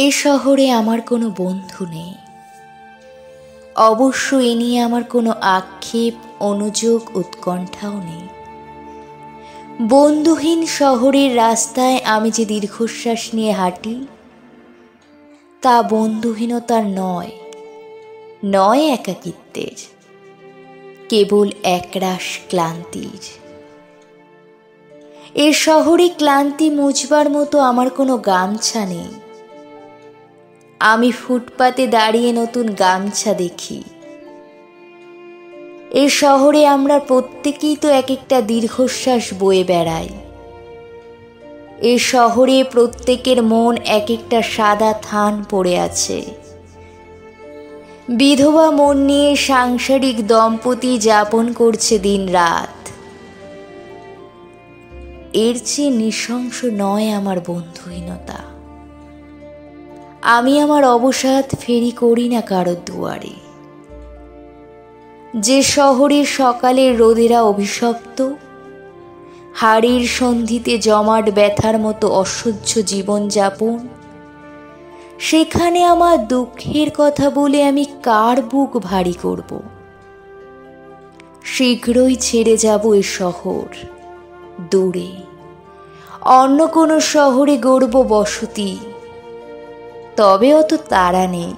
এ শহরে আমার কোনো বন্ধু নেই। অবশ্য এ নিয়ে আমার কোনো আক্ষেপ, অনুযোগ, উৎকণ্ঠাও নেই। বন্ধুহীন শহরের রাস্তায় আমি যে দীর্ঘশ্বাস নিয়ে হাঁটি, তা বন্ধুহীনতার নয়, নয় একাকিত্বের, কেবল একরাশ ক্লান্তির। এ শহরে ক্লান্তি মুছবার মতো আমার কোনো গামছা নেই। আমি ফুটপাতে দাঁড়িয়ে নতুন গামছা দেখি। এ শহরে আমরা প্রত্যেকেই তো এক একটা দীর্ঘশ্বাস বয়ে বেড়াই। এ শহরে প্রত্যেকের মন এক একটা সাদা থান পড়ে আছে। বিধবা মন নিয়ে সাংসারিক দম্পতি যাপন করছে দিন রাত। এর চেয়ে নৃশংস নয় আমার বন্ধুহীনতা। আমি আমার অবসাদ ফেরি করি না কারোর দুয়ারে। যে শহরে সকালের রোদেরা অভিশপ্ত, হাড়ের সন্ধিতে জমাট ব্যথার মতো অসহ্য জীবনযাপন, সেখানে আমার দুঃখের কথা বলে আমি কার বুক ভারী করব? শীঘ্রই ছেড়ে যাব এ শহর, দূরে অন্য কোনো শহরে গড়ব বসতি। তবে অত তাড়া নেই।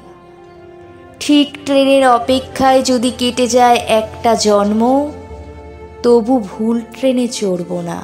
ঠিক ট্রেনের অপেক্ষায় যদি কেটে যায় একটা জন্ম, তবু ভুল ট্রেনে চড়ব না।